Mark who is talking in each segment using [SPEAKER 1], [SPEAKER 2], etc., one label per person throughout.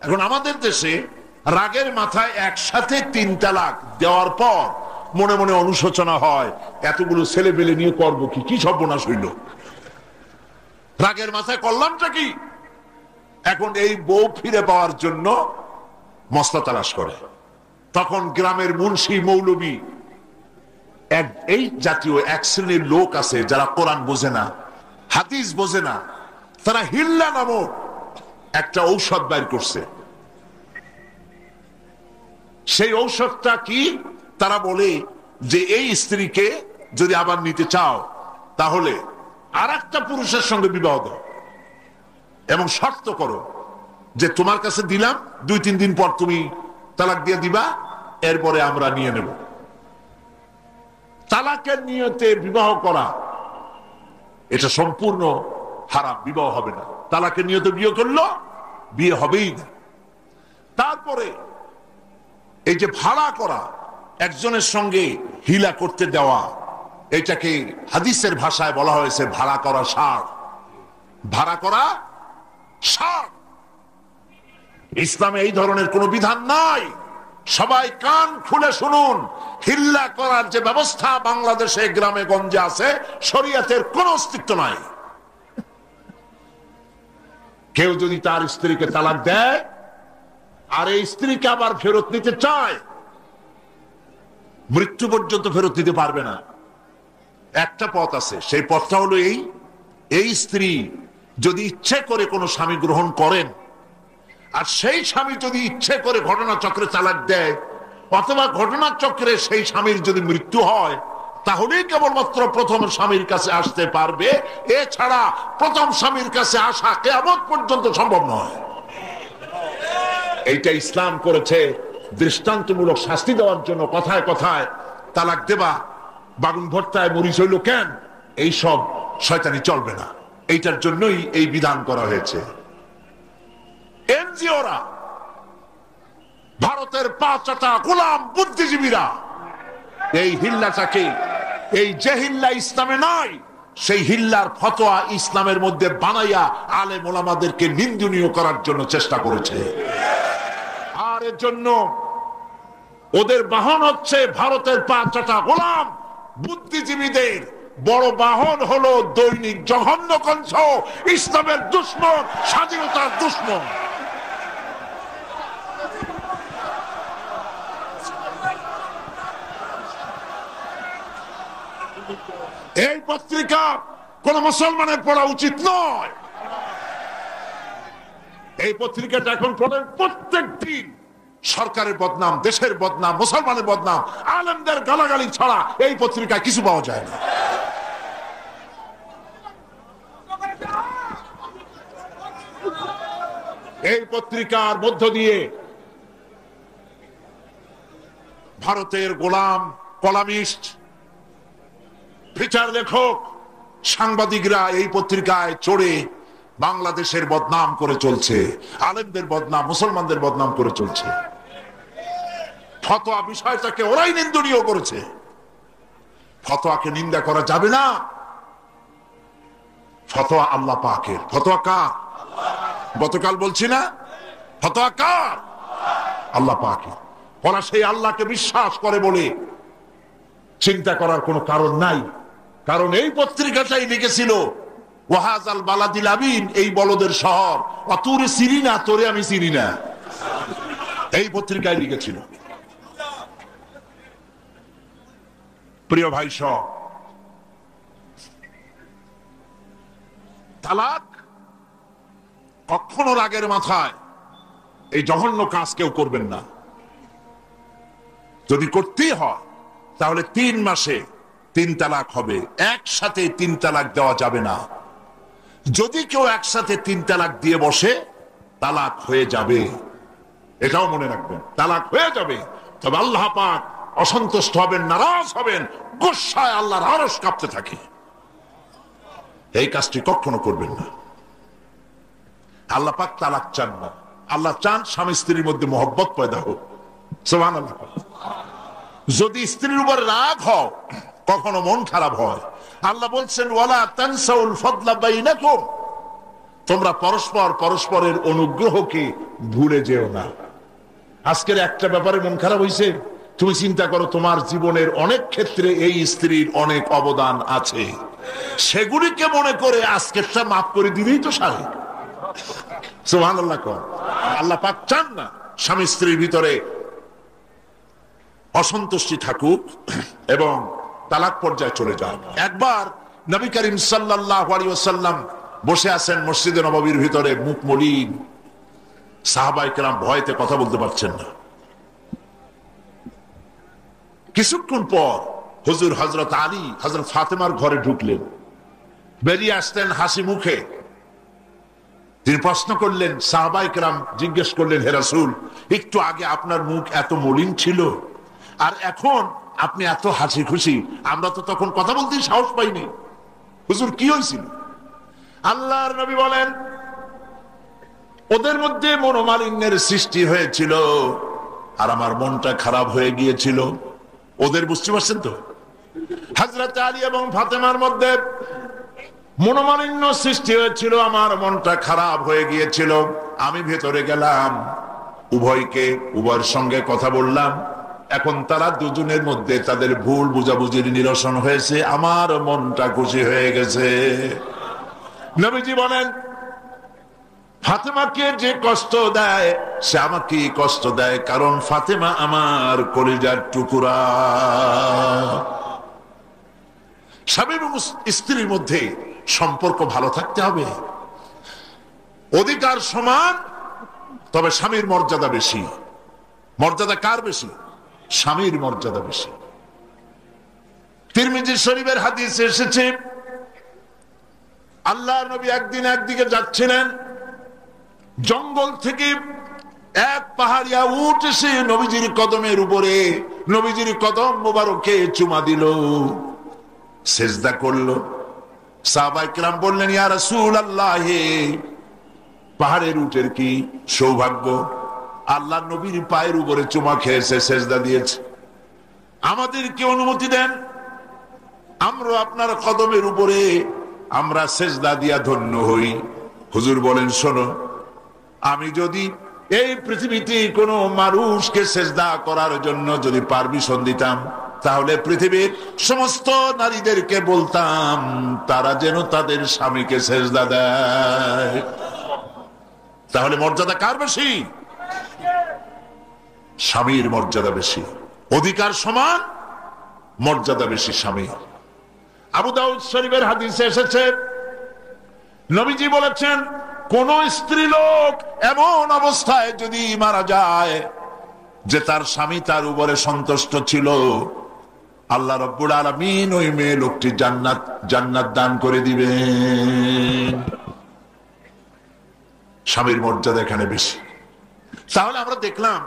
[SPEAKER 1] এখন আমাদের দেশে রাগের মাথায় একসাথে 3 তালাক দেওয়ার পর মনে মনে অনুশোচনা হয়, এতগুলো ছেলে পেলে নিয়ে করবো কি, কি সর্বনাশ হইল, রাগের মাথায় করলামটা কি। এখন এই বউ ফিরে পাওয়ার জন্য মস্তা তালাশ করে। তখন গ্রামের মুন্সি মৌলবী এই জাতীয় এক শ্রেণীর লোক আছে যারা কোরআন বোঝে না, হাদিস বোঝে না, তারা হিল্লা নামক একটা ঔষধ বাইর করছে। সেই ঔষধটা কি? তারা বলে যে এই স্ত্রীকে যদি আবার নিতে চাও তাহলে আর একটা পুরুষের সঙ্গে বিবাহ দাও এবং শর্ত করো যে তোমার কাছে দিলাম, 2-3 দিন পর তুমি তালাক দিয়ে দিবা, এরপরে আমরা নিয়ে নেব। তালাকের নিয়তে বিবাহ করা এটা সম্পূর্ণ হারাম, বিবাহ হবে না। তালাকের নিয়তে বিয়ে করলো বিয়ে হবেই না। তারপরে এই যে ভাড়া করা, একজনের সঙ্গে হিলা করতে দেওয়া, এটাকে হাদিসের ভাষায় বলা হয়েছে ভাড়া করা ষাঁড়। ভাড়া করা ষাঁড়। ইসলামে এই ধরনের কোন বিধান নাই। সবাই কান খুলে শুনুন, হিল্লা করার যে ব্যবস্থা বাংলাদেশে গ্রামে গঞ্জে আছে, শরীয়তের কোন অস্তিত্ব নাই। কেউ যদি তার স্ত্রীকে তালাক দেয় আর এই স্ত্রীকে আবার ফেরত নিতে চায়, মৃত্যু পর্যন্ত ফেরত নিতে পারবে না। একটা পথ আছে, সেই পথটা হলো এই স্ত্রী যদি ইচ্ছে করে কোনো স্বামী গ্রহণ করেন, আর সেই স্বামী যদি ইচ্ছে করে ঘটনাচক্রে তালাক দেয়, অথবা ঘটনাচক্রে সেই স্বামীর যদি মৃত্যু হয়, তাহলেই কেবলমাত্র প্রথম স্বামীর কাছে আসতে পারবে। এছাড়া প্রথম স্বামীর কাছে আসা কিয়ামত পর্যন্ত সম্ভব নয়। এইটা ইসলাম করেছে দৃষ্টান্তমূলক শাস্তি দেওয়ার জন্য। কথায় কথায় তালাক দেবা, বাগুন ভর্তায় মরিচ হইল কেন, এইসব শয়তানি চলবে না। এইটার জন্যই এই বিধান করা হয়েছে। এনজিওরা, ভারতের পাঁচটা গোলাম বুদ্ধিজীবীরা এই হিল্লাটাকে, এই যে হিল্লা ইসলামে নাই, সেই হিল্লার ফতোয়া ইসলামের মধ্যে বানাইয়া আলেম ওলামাদেরকে নিন্দনীয় করার জন্য চেষ্টা করেছে। আর এর জন্য ওদের বাহন হচ্ছে ভারতের পাঁচটা গোলাম বুদ্ধিজীবীদের বড় বাহন হলো দৈনিক জঘন্য কণ্ঠ, ইসলামের দুশ্মন, স্বাধীনতার দুশ্মন। এই পত্রিকা কোন মুসলমানের পড়া উচিত নয়। এই পত্রিকাটা এখন পড়েন প্রত্যেক দিন সরকারের বদনাম, দেশের বদনাম, মুসলমানের বদনাম, আলেমদের গালাগালি ছাড়া এই পত্রিকায় কিছু পাওয়া যায় না। এই পত্রিকার মধ্য দিয়ে ভারতের গোলাম কলামিস্ট, ফিচার লেখক, সাংবাদিকরা এই পত্রিকায় চড়ে বাংলাদেশের বদনাম করে চলছে, আলেমদের বদনাম, মুসলমানদের বদনাম করে চলছে। ফতোয়া বিষয়টাকে ওরাই নিন্দনীয় করেছে। ফতোয়াকে নিন্দা করা যাবে না। ফতোয়া আল্লাহ পাকের। ফতোয়া কার? গতকাল বলছি না, ফতোয়া কার? আল্লাহ পাকের। ওরা সেই আল্লাহকে বিশ্বাস করে বলে চিন্তা করার কোনো কারণ নাই। কারণ এই পত্রিকাটাই লিখেছিল ওয়াহাজাল বালাদিল আমিন, এই বলদের শহর, অতুরে চিনি না, তোরে আমি চিনি না, এই পত্রিকায় লিখেছিল। প্রিয় ভাই সব, তালাক কখনো রাগের মাথায় এই জঘন্য কাজ কেউ করবেন না। যদি করতেই হয় তাহলে 3 মাসে 3 তালাক হবে, একসাথে 3 তালাক দেওয়া যাবে না। যদি কেউ একসাথে 3 তালাক দিয়ে বসে, তালাক হয়ে যাবে, এটাও মনে রাখবেন, তালাক হয়ে যাবে। তবে আল্লাহ পাক অসন্তুষ্ট হবেন, নারাজ হবেন, গোসায় আল্লাহর আরশ কাঁপতে থাকে। এই কাজটি কখনো করবেন না। আল্লাহ পাক তালাক চান না। আল্লাহ চান স্বামী স্ত্রীর মধ্যে মহব্বত পয়দা হোক। সুবহানাল্লাহ। যদি স্ত্রীর উপর রাগ হয়, কখনো মন খারাপ হয়, আল্লাহ বলছেন ওয়ালা তানসাউল ফাদলা বাইনাকুম, তোমরা পরস্পর পরস্পরের অনুগ্রহকে ভুলে যেও না। আজকের একটা ব্যাপারে মন খারাপ হয়েছে, তুমি চিন্তা করো তোমার জীবনের অনেক ক্ষেত্রে এই স্ত্রীর অনেক অবদান আছে, সেগুলিকে মনে করে আজকেরটা মাফ করে দিলেই তো সারে। সুবহানাল্লাহ। আল্লাহ পাক চান না স্বামী স্ত্রীর ভিতরে অসন্তুষ্টি থাকুক এবং তালাক পর্যায়ে চলে যাক। একবার নবী করিম সাল্লাল্লাহু আলাইহি ওয়াসাল্লাম বসে আছেন মসজিদে নববীর ভিতরে, মুখ মলিন, সাহাবায়ে কেরাম ভয়তে কথা বলতে পারছেন না। কিছুক্ষণ পর হুজুর হযরত আলী হযরত ফাতেমার ঘরে ঢুকলেন, বেরিয়ে আসতেন হাসি মুখে। তিনি প্রশ্ন করলেন, সাহাবায়ে কেরাম জিজ্ঞেস করলেন, হে রাসূল, একটু আগে আপনার মুখ এত মলিন ছিল আর এখন আপনি এত হাসি খুশি, আমরা তো তখন কথা বলতে সাহস পাইনি, হুজুর কি হয়েছিল? আল্লাহর নবী বলেন, ওদের মধ্যে মনোমালিন্যের সৃষ্টি হয়েছিল আর আমার মনটা খারাপ হয়ে গিয়েছিল। ওদের, বুঝতে পারছেন তো, হযরত আলী এবং ফাতেমার মধ্যে মনোমালিন্য সৃষ্টি হয়েছিল, আমার মনটা খারাপ হয়ে গিয়েছিল। আমি ভেতরে গেলাম, উভয়ের সঙ্গে কথা বললাম। এখন তারা দুজনের মধ্যে তাদের ভুল বুঝাবুঝির নিরসন হয়েছে, আমার মনটা খুশি হয়ে গেছে। নবীজি বলেন, ফাতেমাকে যে কষ্ট দেয় সে আমাকে কষ্ট দেয়, কারণ ফাতেমা আমার কলিজার টুকরা। স্বামী এবং স্ত্রীর মধ্যে সম্পর্ক ভালো থাকতে হবে, অধিকার সমান, তবে স্বামীর মর্যাদা বেশি। মর্যাদা কার বেশি? স্বামীর মর্যাদা বেশি। তিরমিজি শরীফের হাদিসে এসেছে, আল্লাহর নবী একদিন একদিকে যাচ্ছিলেন, জঙ্গল থেকে এক পাহাড়িয়া উট এসে নবীজির কদমের উপরে, নবীজির কদম মোবারকে চুমা দিল, সেজদা করলো। সাহাবায়ে কেরাম বললেন, ইয়া রাসূলুল্লাহ, পাহাড়ের উটের কি সৌভাগ্য, আল্লাহ নবীর পায়ের উপরে চুমা খেয়েছে, সেজদা দিয়েছে। আমাদেরকে অনুমতি দেন, আমরা আপনার কদমের উপরে আমরা সেজদা দিয়া ধন্য হই। হুজুর বলেন, শোনো, আমি যদি এই পৃথিবীতে কোনো মানুষকে সেজদা করার জন্য যদি পারমিশন দিতাম, তাহলে পৃথিবীর সমস্ত নারীদেরকে বলতাম তারা যেন তাদের স্বামীকে সেজদা দেয়। তাহলে মর্যাদা কার বেশি? স্বামীর মর্যাদা বেশি, অধিকার সমান, মর্যাদা বেশি স্বামীর। আবু দাউদ শরীফের হাদিসে এসেছে, নবীজি বলেছেন, কোন স্ত্রী লোক এমন অবস্থায় যদি মারা যায় যে তার স্বামী তার উপরে সন্তুষ্ট ছিল, আল্লাহ রাব্বুল আলামিন ওই মেয়ে লোকটি জান্নাত দান করে দিবেন। স্বামীর মর্যাদা এখানে বেশি। তাহলে আমরা দেখলাম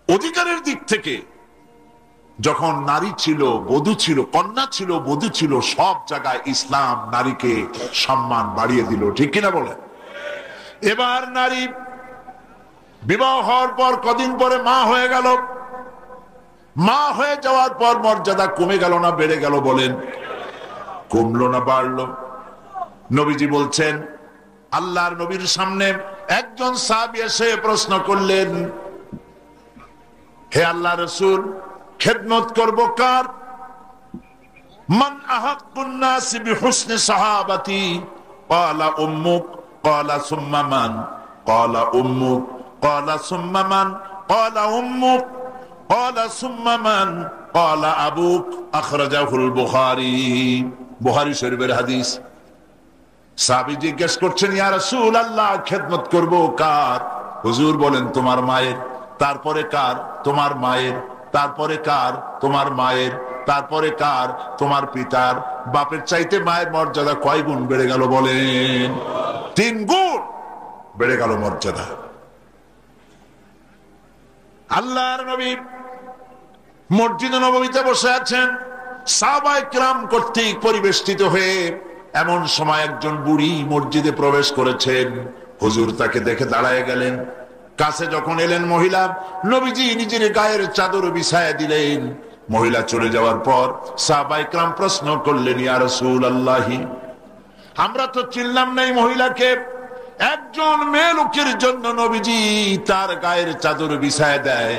[SPEAKER 1] অধিকারের দিক থেকে যখন নারী ছিল, বধূ ছিল, কন্যা ছিল, বধূ ছিল, সব জায়গায় ইসলাম নারীকে সম্মান বাড়িয়ে দিল, ঠিক কিনা বলে? এবার নারী বিবাহ হওয়ার পর কদিন পরে মা হয়ে গেল, মা হয়ে যাওয়ার পর মর্যাদা কমে গেল না বেড়ে গেল? বলেন, কমলো না বাড়লো? নবীজি বলছেন, আল্লাহর নবীর সামনে একজন সাহাবী এসে প্রশ্ন করলেন, হে আল্লাহ রাসূল, খেদমত করব কার? মান আহাক্কুন নাস বিহুসনি সাহাবাতি? ক্বালা উম্মুক। ক্বালা সুম্মা মান? ক্বালা উম্মুক। ক্বালা সুম্মা মান? ক্বালা উম্মুক। ক্বালা সুম্মা মান? ক্বালা আবুক। আখরাজাহুল বুখারী। বুখারী শরীফের হাদিস। সাহাবী জিজ্ঞেস করছেন, ইয়া রাসূলুল্লাহ, খেদমত করব কার? হুজুর বলেন, তোমার মায়ের। তারপরে কার? তোমার মায়ের। তারপরে কার? তোমার মায়ের। তারপরে কার? তোমার পিতার। বাপের চাইতে মায়ের মর্যাদা কয় গুণ বেড়ে গেল? বলেন, 3 গুণ বেড়ে গেল মর্যাদা। আল্লাহর নবী মসজিদে নববীতে বসে আছেন, সাহাবায়ে কিরাম কর্তৃক পরিবেষ্টিত হয়ে এমন সময় একজন বুড়ি মসজিদে প্রবেশ করেছেন। হুজুর তাকে দেখে দাঁড়ায় গেলেন। কাছে যখন এলেন মহিলা, নবীজি নিজের গায়ের চাদর বিছায়া দিলেন। মহিলা চলে যাওয়ার পর সাহাবায়ে কিরাম প্রশ্ন করলেন, ইয়া রাসূলুল্লাহ, আমরা তো চিনলাম না এই মহিলাকে, একজন মেয়ে লোকের জন্য নবীজি তার গায়ের চাদর বিছায় দেয়।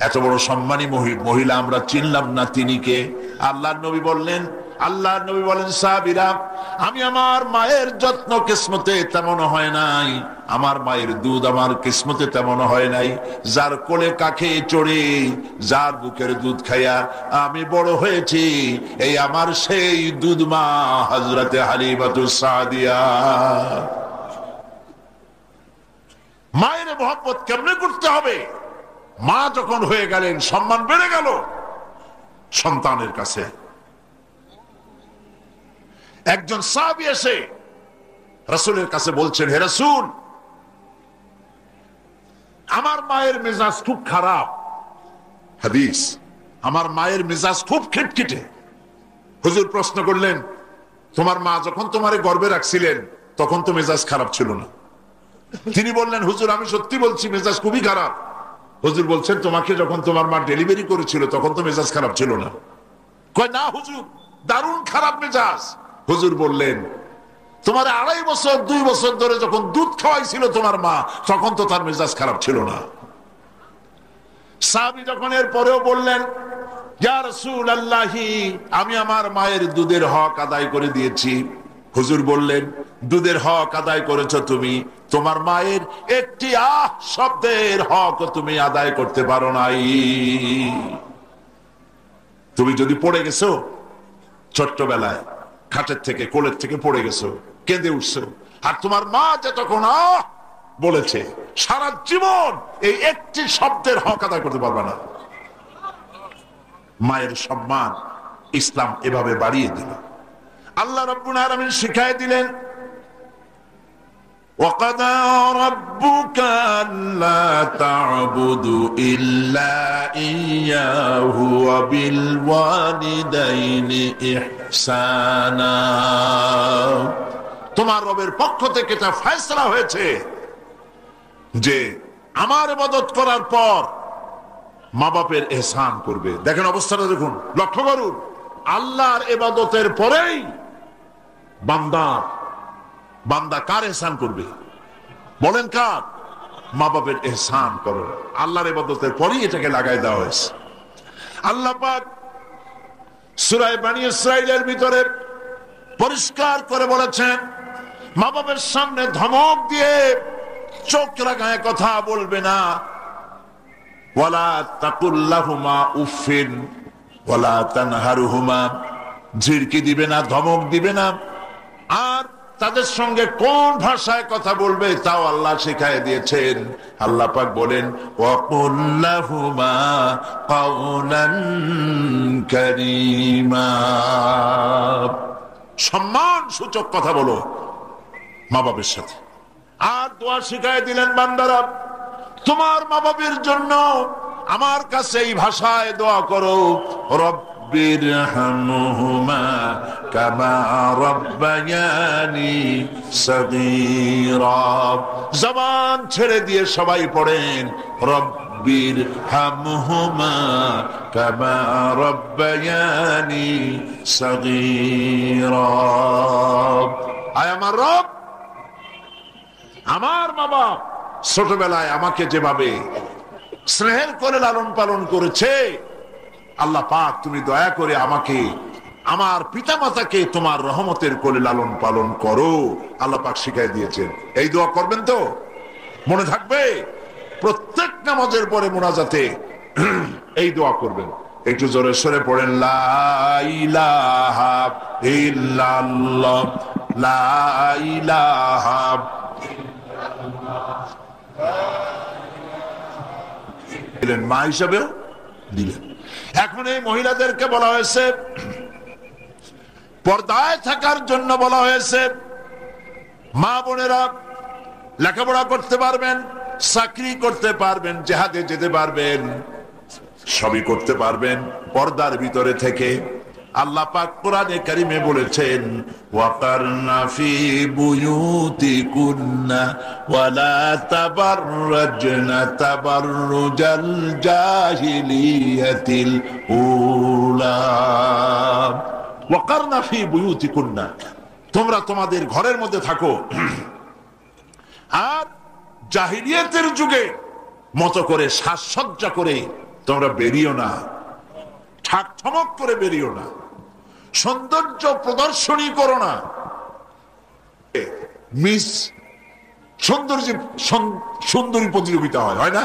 [SPEAKER 1] এত বড় সম্মানী মহিলা আমরা চিনলাম না তিনি কে। আল্লাহর নবী বলেন সাহাবীরা, আমি আমার মায়ের যত্ন কিসমতে তেমন হয় নাই, আমার মায়ের দুধ আমার কিসমতে তেমন হয় নাই। যার কোলে কাকে চড়ে, যার বুকের দুধ খাইয়া আমি বড় হয়েছি, এই আমার সেই দুধ মা হযরতে হালিমাতুস সাদিয়া। মায়ের মহব্বত কেমনে করতে হবে? মা যখন হয়ে গেলেন সম্মান বেড়ে গেল সন্তানের কাছে। একজন সাহাবী এসে রাসূলের কাছে বলছেন, হে রাসূল, আমার মায়ের মেজাজ খুব খারাপ। হাদিস, আমার মায়ের মেজাজ খুব খিটখিটে। হুজুর প্রশ্ন করলেন, তোমার মা যখন তোমারে গর্ভে রাখছিলেন তখন তো মেজাজ খারাপ ছিল না? তিনি বললেন, হুজুর আমি সত্যি বলছি মেজাজ খুবই খারাপ। হুজুর বলছেন, তোমাকে যখন তোমার মা ডেলিভারি করেছিল তখন তো মেজাজ খারাপ ছিল না? কয় না হুজুর, দারুণ খারাপ মেজাজ। হুজুর বললেন, তোমার 2.5 বছর 2 বছর ধরে যখন দুধ খাওয়াইছিল তোমার মা তখন তো তার মেজাজ খারাপ ছিল না। সাহাবী যখন এর পরেও বললেন, ইয়া রাসূলুল্লাহ, আমি আমার মায়ের দুধের হক আদায় করে দিয়েছি। হুজুর বললেন, দুধের হক আদায় করেছো তুমি, তোমার মায়ের একটি শব্দের হক তুমি আদায় করতে পারো নাই। তুমি যদি পড়ে গেছো ছোট্টবেলায়, খাটের থেকে কোলের থেকে পড়ে গেছো, কেঁদে উঠছো, আর তোমার মা যে তখন বলেছে, সারা জীবন এই একটি শব্দের হক আদায় করতে পারবে না। মায়ের সম্মান ইসলাম এভাবে বাড়িয়ে দিল। আল্লাহ রাব্বুল আলামিন শিখায় দিলেন, وَقَضَى رَبُّكَ أَلَّا تَعْبُدُوا إِلَّا إِيَّاهُ وَبِالْوَالِدَيْنِ إِحْسَانًا। তোমার রবের পক্ষ থেকে তা ফয়সালা হয়েছে যে আমার ইবাদত করার পর মা বাপের ইহসান করবে। দেখেন অবস্থাটা, দেখুন, লক্ষ্য করুন, আল্লাহর ইবাদতের পরেই বান্দা কার ইহসান করবে? বলেন কার? মা বাপের ইহসান করো। আল্লাহর ইবাদতের পরেই এটাকে লাগাই দেওয়া হয়েছে। আল্লাহ পাক সূরা বনী ইসরাঈলের ভিতরে পরিষ্কার করে বলেছেন, মা বাপের সামনে ধমক দিয়ে চোখ রাগায় কথা বলবে না। ওয়ালা তাকুল লাহুমা উফিন ওয়ালা তানহারহুমা, ঝিড়কি দিবে না, ধমক দিবে না। আর তাদের সঙ্গে কোন ভাষায় কথা বলবে তাও আল্লাহ শিখায় দিয়েছেন। আল্লাহ পাক বলেন, ওয়াকুল লাহুমা কাওলান কারীমা, সম্মান সূচক কথা বলো মা বাবার সাথে। আর দোয়া শিখায় দিলেন, বান্দারা তোমার মা বাবার জন্য আমার কাছে এই ভাষায় দোয়া করো, রব্বিরহামহুমা কামা রাব্বায়ানি সগীরা। জবান ছেড়ে দিয়ে সবাই পড়েন, রব্বিরহামহুমা কামা রাব্বায়ানি সগীরা। আয় আমার রব, আমার মা বাপ ছোটবেলায় আমাকে যেভাবে স্নেহের করে লালন পালন করেছে, আল্লাহ পাক তুমি দয়া করে আমাকে, আমার পিতা মাতাকে তোমার রহমতের কোলে লালন পালন করো। আল্লাহ পাক শিখাই দিয়েছেন। এই দোয়া করবেন তো? মনে থাকবে? প্রত্যেক নামাজের পরে মুনাজাতে এই দোয়া করবেন। একটু জোরে সরে পড়েন, লা ইলাহা ইল্লাল্লাহ, লা ইলাহা। দিলেন মা হিসাবেও দিলেন। এখন এই মহিলাদেরকে বলা হয়েছে, পর্দায় থাকার জন্য বলা হয়েছে। মা বোনেরা লেখাপড়া করতে পারবেন, চাকরি করতে পারবেন, জিহাদে যেতে পারবেন, সবই করতে পারবেন পর্দার ভিতরে থেকে। আল্লাহ পাক কোরআনে কারিমে বলেছেন, ওয়াকারনা ফি বুয়ুতিকুন্না ওয়ালা তাবাররাজনা তাবাররুজাল জাহিলিয়াতিল উলা। ওয়াকারনা ফি বুয়ুতিকুন্না, তোমরা তোমাদের ঘরের মধ্যে থাকো। আর জাহিলিয়াতের যুগে মতো করে সাজসজ্জা করে তোমরা বেরিও না, ঠাক ঠমক করে বেরিও না, সৌন্দর্য প্রদর্শনী করো না। মিস সুন্দরী প্রতিযোগিতা হয় না?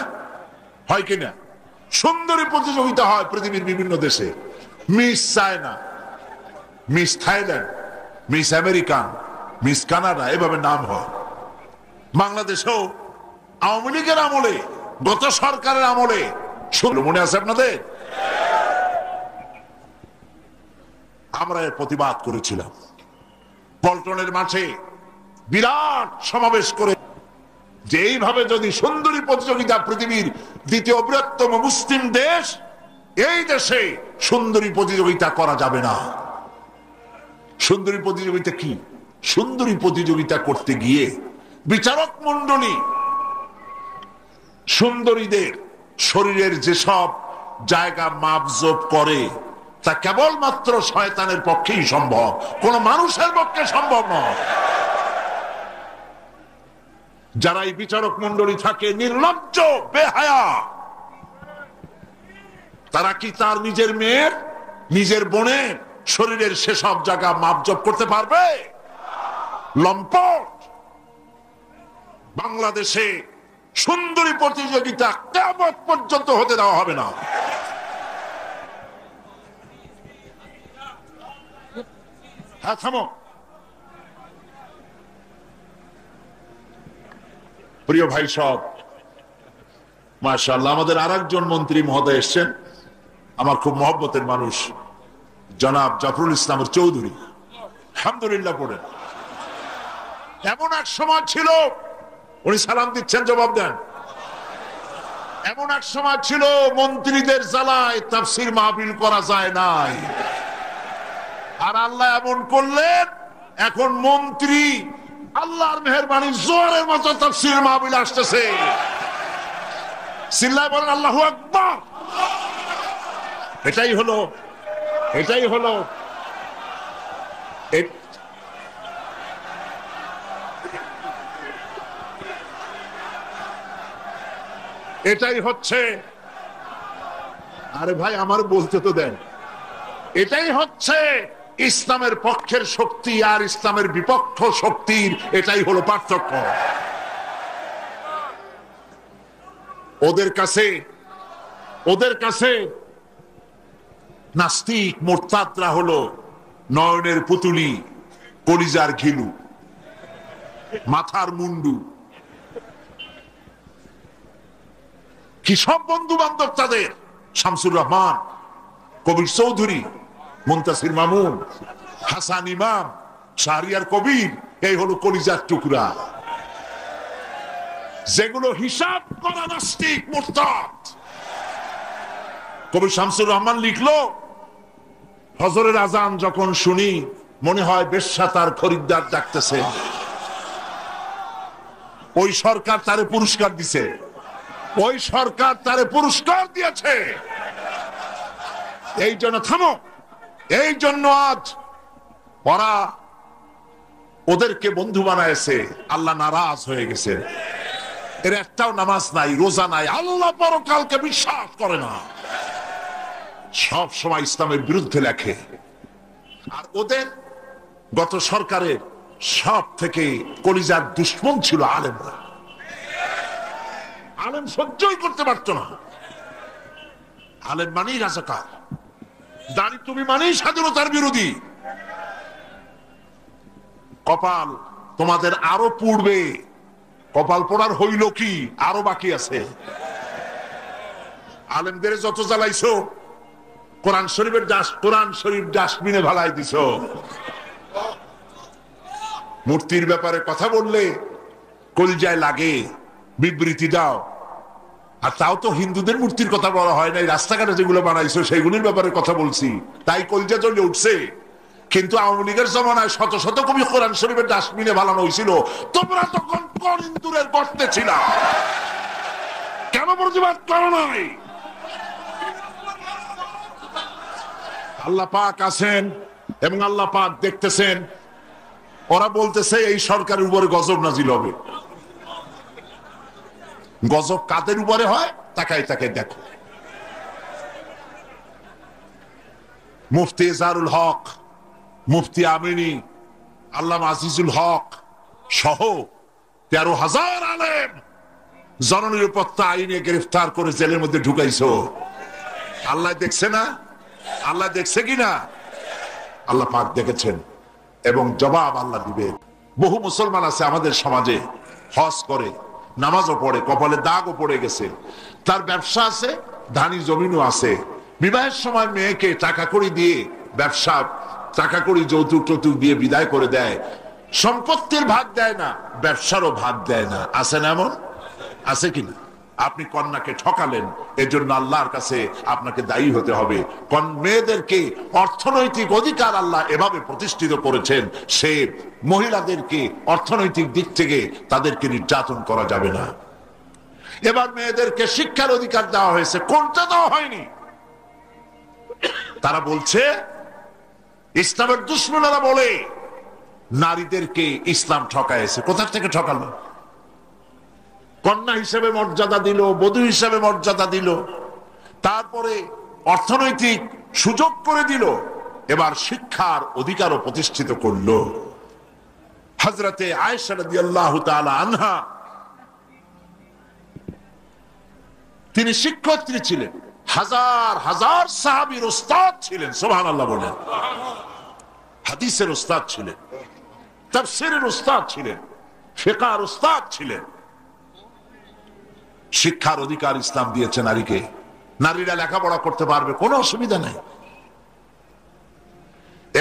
[SPEAKER 1] হয় কিনা? সুন্দরী প্রতিযোগিতা হয় পৃথিবীর বিভিন্ন দেশে। Miss China, miss Thailand, miss American, miss Canada, এভাবে নাম হয়। বাংলাদেশেও আওয়ামী লীগের আমলে, গত সরকারের আমলে, মনে আছে আপনাদের? আমরা এর প্রতিবাদ করেছিলাম। পল্টনের মাঠে বিরাট সমাবেশ করে যে এইভাবে যদি সুন্দরী প্রতিযোগিতা, পৃথিবীর দ্বিতীয় বৃহত্তম মুসলিম দেশ, এই দেশে সুন্দরী প্রতিযোগিতা করা যাবে না। সুন্দরী প্রতিযোগিতা কি? সুন্দরী প্রতিযোগিতা করতে গিয়ে বিচারক মণ্ডলী সুন্দরীদের শরীরের যেসব জায়গা মাপজোপ করে তা কেবলমাত্র শয়তানের পক্ষেই সম্ভব, কোন মানুষের পক্ষে সম্ভব নয়। যারা এই বিচারক মণ্ডলী থাকে নির্লজ্জ, বেহায়া, তারা কি তার নিজের মেয়ের, নিজের বোনের শরীরের সেসব জায়গা মাপজোপ করতে পারবে? লম্পট। বাংলাদেশে সুন্দরী প্রতিযোগিতা কিয়ামত পর্যন্ত হতে দেওয়া হবে না। হ্যাঁ, থামো। প্রিয় ভাই সব, মাশাআল্লাহ, আমাদের আরেকজন মন্ত্রী মহোদয় এসছেন, আমার খুব মহব্বতের মানুষ, জনাব জাফরুল ইসলামের চৌধুরী। আলহামদুলিল্লাহ পড়েন। এমন এক সময় ছিল, উনি সালাম দিচ্ছেন, জবাব দেন। এমন এক সময় ছিল মন্ত্রীদের জ্বালায় তাফসীর মাহফিল করা যায় নাই, আর আল্লাহ এমন করলেন এখন মন্ত্রী আল্লাহর মেহেরবানি জোয়ারের মতো তাফসীর মাহফিল আসতেছে। চিল্লায় বলেন আল্লাহু আকবার। এটাই হলো এটাই হচ্ছে, আরে ভাই আমার বলতে তো দেন, এটাই হচ্ছে ইসলামের পক্ষের শক্তি আর ইসলামের বিপক্ষ শক্তির, এটাই হলো পার্থক্য। ওদের কাছে নাস্তিক মোরতাদরা হলো নয়নের পুতুলি, কলিজার ঘিলু, মাথার মুন্ডু। কি সব বন্ধু বান্ধব তাদের! শামসুর রহমান, কবির চৌধুরী, মুনতাসির মামুন, হাসান ইমাম, শাহরিয়ার কবির, এই হলো কলিজার টুকরা, যেগুলো হিসাব করা নাস্তিক মুরতাদ। কবি শামসুর রহমান লিখলো, হজরের আজান যখন শুনি মনে হয় বেশ্যা তার খরিদ্দার ডাকতেছে। ওই সরকার তারে পুরস্কার দিছে, ওই সরকার তারে পুরস্কার দিয়েছে। এই জন্য থামো, এই জন্য আজ ওরা ওদেরকে বন্ধু বানাইছে, আল্লাহ নারাজ হয়ে গেছে। এর একটাও নামাজ নাই, রোজা নাই, আল্লাহ পরকালকে বিশ্বাস করে না, সব সময় ইসলামের বিরুদ্ধে লেখে। আর ওদের গত সরকারের সব থেকে কলিজার দুশ্মন ছিল আলেমরা। আলেম সহ্যই করতে পারত না। আলেম মানেই রাজাকার, দাড়ি তুমি মানেই স্বাধীনতার বিরোধী। কপাল তোমাদের আরো পুড়বে, কপাল পোড়ার হইল কি, আরো বাকি আছে। আলেমদের যত জ্বালাইছো, কোরআন শরীফ ডাস্টবিনে ভালাই দিছ। মূর্তির ব্যাপারে কথা বললে কলিজায় লাগে, বিবৃতি দাও। আর তাও তো হিন্দুদের মূর্তির কথা বলা হয় নাই, রাস্তাঘাটে যেগুলো বানাইছো সেগুলির ব্যাপারে কথা বলছি, তাই কলিজা জ্বলে উঠছে। কিন্তু আওয়ামী লীগের জমানায় শত শত কবি কোরআন শরীফের ডাস্টবিনে ভালানো হয়েছিল, তোমরা তখন কোন ইন্দুরের গর্তে ছিলা? কেন প্রতিবাদ করো নাই? আল্লাহ পাক আছেন এবং আল্লাহ পাক দেখতেছেন। ওরা বলতেছে এই সরকারের উপরে গজব নাজিল হবে। গজব কাদের উপরে হয় তাকাই তাকাই দেখো। মুফতি ইজারুল হক, মুফতি আমিনী, আল্লামা আজিজুল হক সহ 13,000 আলেম জননিরাপত্তা আইনে গ্রেফতার করে জেলের মধ্যে ঢুকাইছো। আল্লাহ দেখছে না? আল্লাহ দেখছে কিনা? আল্লাহ পাক দেখেছেন এবং জবাব আল্লাহ দিবে। বহু মুসলমান আছে আমাদের সমাজে, হজ করে, নামাজও পড়ে, কপালে দাগও পড়ে গেছে, তার ব্যবসা আছে, ধানি জমিনও আছে, বিবাহের সময় মেয়েকে টাকা কড়ি দিয়ে, ব্যবসা টাকা কড়ি যৌতুক টৌতুক দিয়ে বিদায় করে দেয়, সম্পত্তির ভাগ দেয় না, ব্যবসারও ভাগ দেয় না। আছে না এমন? আছে কিনা? আপনি কন্যাকে ঠকালেন, এজন্য আল্লাহর কাছে আপনাকে দায়ী হতে হবে। মেয়েদেরকে অর্থনৈতিক অধিকার আল্লাহ এভাবে প্রতিষ্ঠিত করেছেন, সে মহিলাদেরকে অর্থনৈতিক দিক থেকে তাদেরকে নির্যাতন করা যাবে না। এবার মেয়েদেরকে শিক্ষার অধিকার দেওয়া হয়েছে, কোনটা দেওয়া হয়নি? তারা বলছে, ইসলামের দুশ্মনেরা বলে নারীদেরকে ইসলাম ঠকাইছে। কোথা থেকে ঠকালো? কন্যা হিসেবে মর্যাদা দিল, বধূ হিসেবে মর্যাদা দিল, তারপরে অর্থনৈতিক সুযোগ করে দিল, এবার শিক্ষার অধিকারও প্রতিষ্ঠিত করলো। হযরতে আয়েশা রাদিয়াল্লাহু তাআলা আনহা, তিনি শিক্ষয়িত্রী ছিলেন, হাজার হাজার সাহাবীর উস্তাদ ছিলেন। সুবহানাল্লাহ বলেন। হাদিসের উস্তাদ ছিলেন, তাফসীরের উস্তাদ ছিলেন, ফিকহের উস্তাদ ছিলেন। শিক্ষার অধিকার ইসলাম দিয়েছে নারীকে। নারীরা লেখাপড়া করতে পারবে, কোনো অসুবিধা নাই।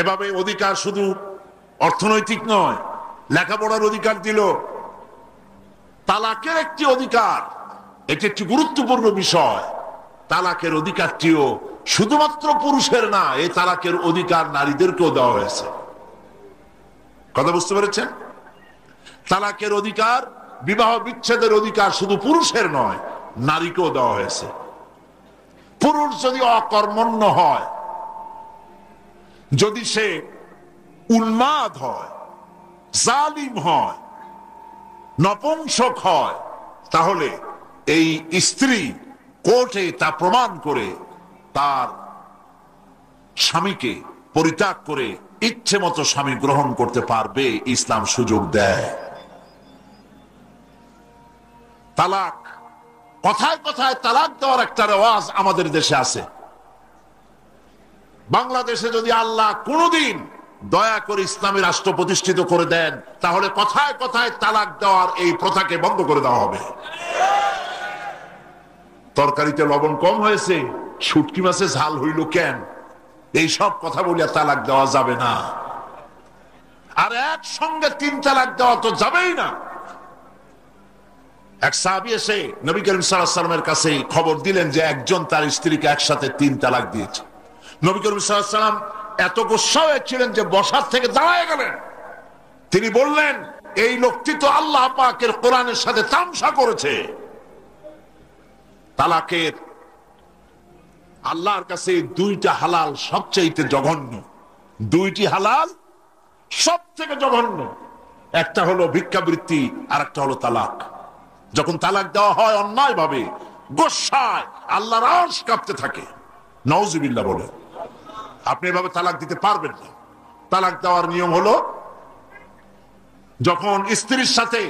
[SPEAKER 1] এভাবে অধিকার শুধু অর্থনৈতিক নয়, লেখাপড়ার অধিকার দিল। তালাকের একটি অধিকার, এটি একটি গুরুত্বপূর্ণ বিষয়। তালাকের অধিকারটিও শুধুমাত্র পুরুষের না, এই তালাকের অধিকার নারীদেরকেও দেওয়া হয়েছে। কথা বুঝতে পেরেছেন? তালাকের অধিকার, বিবাহ বিচ্ছেদের অধিকার শুধু পুরুষের নয়, নারীকেও দেওয়া হয়েছে। পুরুষ যদি অকর্মণ্য হয়, যদি সে উন্মাদ হয়, জালিম হয়, নপুংসক হয়, তাহলে এই স্ত্রী কোর্টে তা প্রমাণ করে তার স্বামীকে পরিত্যাগ করে ইচ্ছে মতো স্বামী গ্রহণ করতে পারবে, ইসলাম সুযোগ দেয়। তালাক, কথায় কথায় তালাক দেওয়ার একটা রেওয়াজ আমাদের দেশে আছে। বাংলাদেশে যদি আল্লাহ কোনদিন দয়া করে ইসলামী রাষ্ট্র প্রতিষ্ঠিত করে দেন, তাহলে কথায় কথায় তালাক দেওয়ার এই প্রথাকে বন্ধ করে দেওয়া হবে। তরকারিতে লবণ কম হয়েছে, শুটকি মাছে ঝাল হইল কেন, এই সব কথা বলিয়া তালাক দেওয়া যাবে না। আর একসঙ্গে 3 তালাক দেওয়া তো যাবেই না। এক সাহাবী এসে নবী করিম সাল্লাল্লাহু আলাইহি ওয়াসাল্লামের কাছে খবর দিলেন যে একজন তার স্ত্রীকে একসাথে 3 তালাক দিয়েছে। নবী করিম সাল্লাল্লাহু আলাইহি ওয়াসাল্লাম এত গোসা হয়েছিলেন যে বসার থেকে দাঁড়ায় গেলেন। তিনি বললেন, এই লোকটি তো আল্লাহ পাকের কোরআনের সাথে তামসা করেছে। তালাকের আল্লাহর কাছে 2টা হালাল সবচেয়ে জঘন্য, 2টি হালাল সব থেকে জঘন্য। একটা হলো ভিক্ষাবৃত্তি, আর একটা হলো তালাক। যখন তালাক দেওয়া হয় অন্যায় ভাবে, গোসায় আল্লাহর আরশ কাঁপতে থাকে। নাউজুবিল্লাহ বলে। আপনি এভাবে তালাক দিতে পারবেন না। তালাক দেওয়ার নিয়ম হলো, যখন স্ত্রীর সাথে,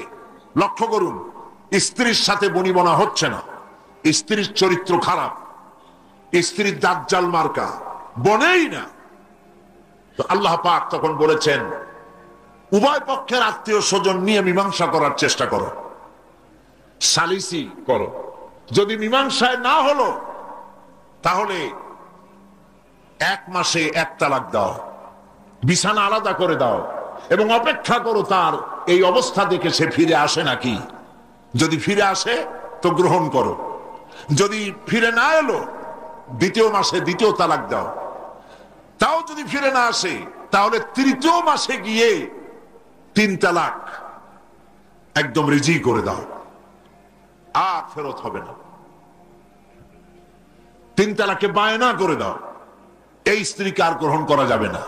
[SPEAKER 1] লক্ষ্য করুন, স্ত্রীর সাথে বনিবনা হচ্ছে না, স্ত্রীর চরিত্র খারাপ, স্ত্রীর দাজ্জাল মার্কা, বনেই না, তো আল্লাহ পাক তখন বলেছেন, উভয় পক্ষের আত্মীয় স্বজন নিয়ে মীমাংসা করার চেষ্টা করো, সালিসি করো। যদি মীমাংসায় না হলো, তাহলে 1 মাসে 1 তালাক দাও, বিছানা আলাদা করে দাও এবং অপেক্ষা করো তার এই অবস্থা দেখে সে ফিরে আসে নাকি। যদি ফিরে আসে তো গ্রহণ করো, যদি ফিরে না এলো 2য় মাসে 2য় তালাক দাও। তাও যদি ফিরে না আসে, তাহলে 3য় মাসে গিয়ে 3 তালাক একদম রিজি করে দাও, আর ফেরত হবে না। 3 তালাকে বায়না করে দাও, এই স্ত্রীকে আর গ্রহণ করা যাবে না।